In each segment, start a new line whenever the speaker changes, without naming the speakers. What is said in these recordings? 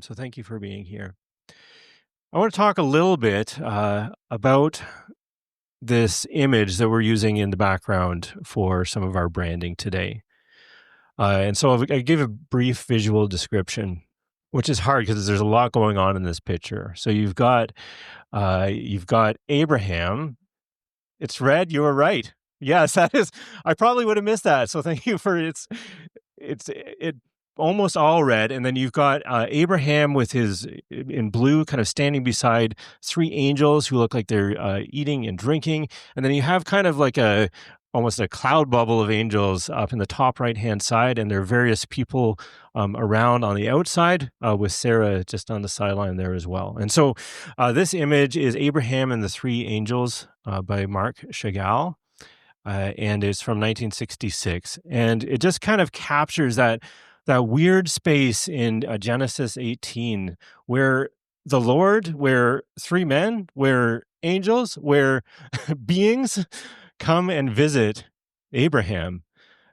So thank you for being here. I want to talk a little bit about this image that we're using in the background for some of our branding today. I give a brief visual description, which is hard because there's a lot going on in this picture. So you've got Abraham. It's red. You were right. Yes, that is. I probably would have missed that. So thank you for it almost all red, and then you've got Abraham with his in blue, kind of standing beside three angels who look like they're eating and drinking, and then you have kind of like a almost a cloud bubble of angels up in the top right hand side, and there are various people around on the outside with Sarah just on the sideline there as well. And so this image is Abraham and the Three Angels by Marc Chagall. And it's from 1966, and it just kind of captures that weird space in Genesis 18, where the Lord, where three men, where angels, where beings come and visit Abraham.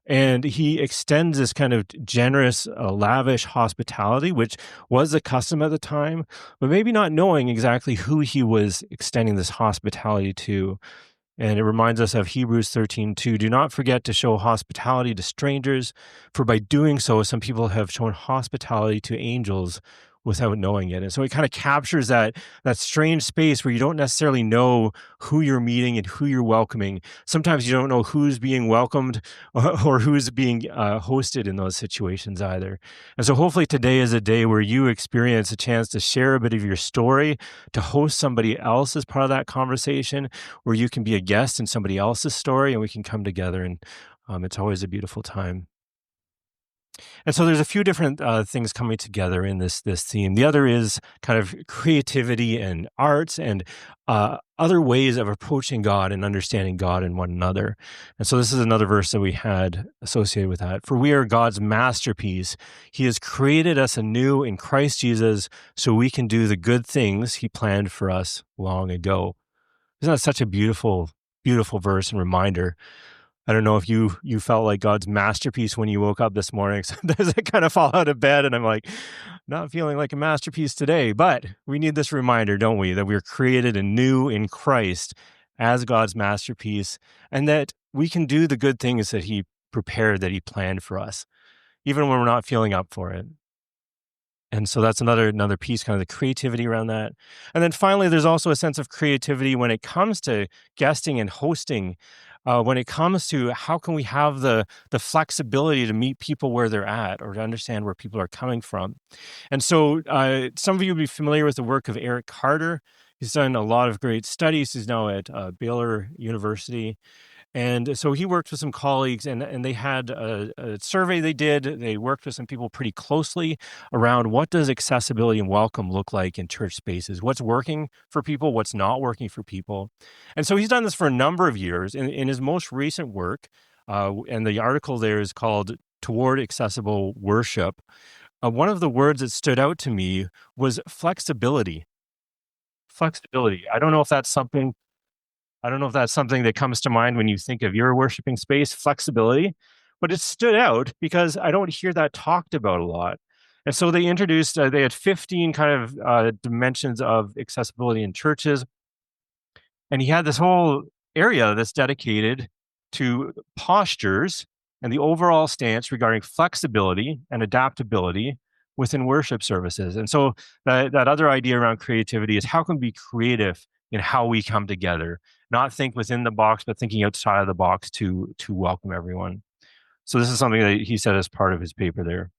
And he extends this kind of generous, lavish hospitality, which was the custom at the time, but maybe not knowing exactly who he was extending this hospitality to. And it reminds us of Hebrews 13:2. Do not forget to show hospitality to strangers, for by doing so, some people have shown hospitality to angels without knowing it. And so it kind of captures that strange space where you don't necessarily know who you're meeting and who you're welcoming. Sometimes you don't know who's being welcomed or who's being hosted in those situations either. And so hopefully today is a day where you experience a chance to share a bit of your story, to host somebody else as part of that conversation, where you can be a guest in somebody else's story and we can come together. And it's always a beautiful time. And so there's a few different things coming together in this theme. The other is kind of creativity and arts and other ways of approaching God and understanding God and one another. And so this is another verse that we had associated with that. For we are God's masterpiece. He has created us anew in Christ Jesus so we can do the good things he planned for us long ago. Isn't that such a beautiful, beautiful verse and reminder? I don't know if you felt like God's masterpiece when you woke up this morning. Sometimes I kind of fall out of bed and I'm like, not feeling like a masterpiece today. But we need this reminder, don't we, that we're created anew in Christ as God's masterpiece, and that we can do the good things that he prepared, that he planned for us, even when we're not feeling up for it. And so that's another piece, kind of the creativity around that. And then finally, there's also a sense of creativity when it comes to guesting and hosting, when it comes to how can we have the flexibility to meet people where they're at or to understand where people are coming from. And so some of you will be familiar with the work of Eric Carter. He's done a lot of great studies. He's now at Baylor University. And so he worked with some colleagues, and they had a survey they did. They worked with some people pretty closely around what does accessibility and welcome look like in church spaces? What's working for people? What's not working for people? And so he's done this for a number of years. In his most recent work, and the article there is called Toward Accessible Worship, one of the words that stood out to me was flexibility. Flexibility. I don't know if that's something that comes to mind when you think of your worshiping space, flexibility, but it stood out because I don't hear that talked about a lot. And so they introduced, they had 15 kind of dimensions of accessibility in churches. And he had this whole area that's dedicated to postures and the overall stance regarding flexibility and adaptability within worship services. And so that other idea around creativity is how can we be creative in how we come together, not think within the box, but thinking outside of the box to welcome everyone. So this is something that he said as part of his paper there.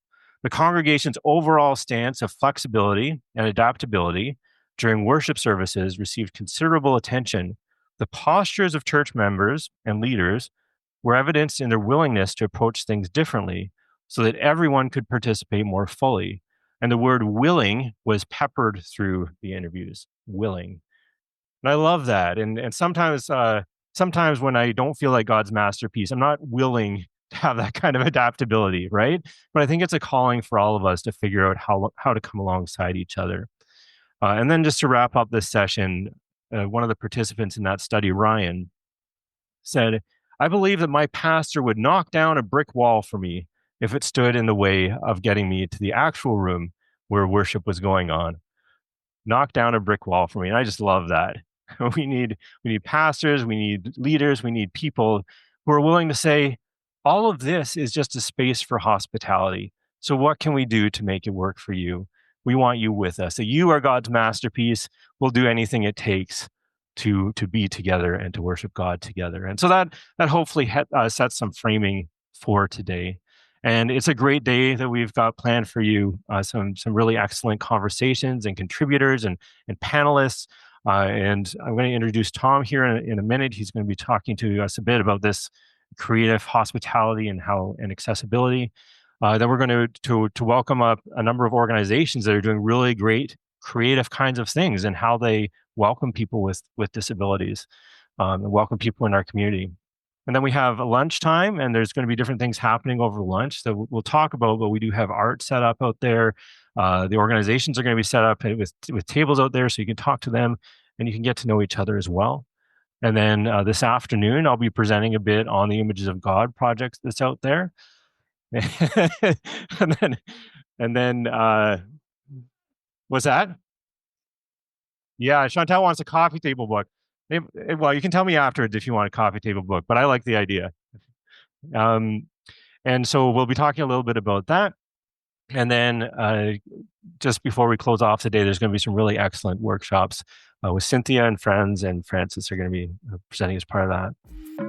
The congregation's overall stance of flexibility and adaptability during worship services received considerable attention. The postures of church members and leaders were evidenced in their willingness to approach things differently so that everyone could participate more fully. And the word willing was peppered through the interviews. Willing. And I love that. And sometimes when I don't feel like God's masterpiece, I'm not willing to have that kind of adaptability, right? But I think it's a calling for all of us to figure out how to come alongside each other. And then just to wrap up this session, one of the participants in that study, Ryan, said, I believe that my pastor would knock down a brick wall for me if it stood in the way of getting me to the actual room where worship was going on. Knock down a brick wall for me. And I just love that. We need pastors, we need leaders, we need people who are willing to say, all of this is just a space for hospitality. So what can we do to make it work for you? We want you with us. So you are God's masterpiece. We'll do anything it takes to be together and to worship God together. And so that hopefully sets some framing for today. And it's a great day that we've got planned for you. Some really excellent conversations and contributors and panelists. And I'm going to introduce Tom here in a minute. He's going to be talking to us a bit about this creative hospitality and accessibility. Then we're going to welcome up a number of organizations that are doing really great creative kinds of things and how they welcome people with disabilities and welcome people in our community. And then we have a lunchtime, and there's going to be different things happening over lunch that we'll talk about, but we do have art set up out there. The organizations are going to be set up with tables out there so you can talk to them and you can get to know each other as well. And then this afternoon, I'll be presenting a bit on the Images of God project that's out there. and then what's that? Yeah, Chantal wants a coffee table book. Well, you can tell me afterwards if you want a coffee table book, but I like the idea. And so we'll be talking a little bit about that. And then just before we close off today, there's going to be some really excellent workshops with Cynthia and friends, and Francis are going to be presenting as part of that.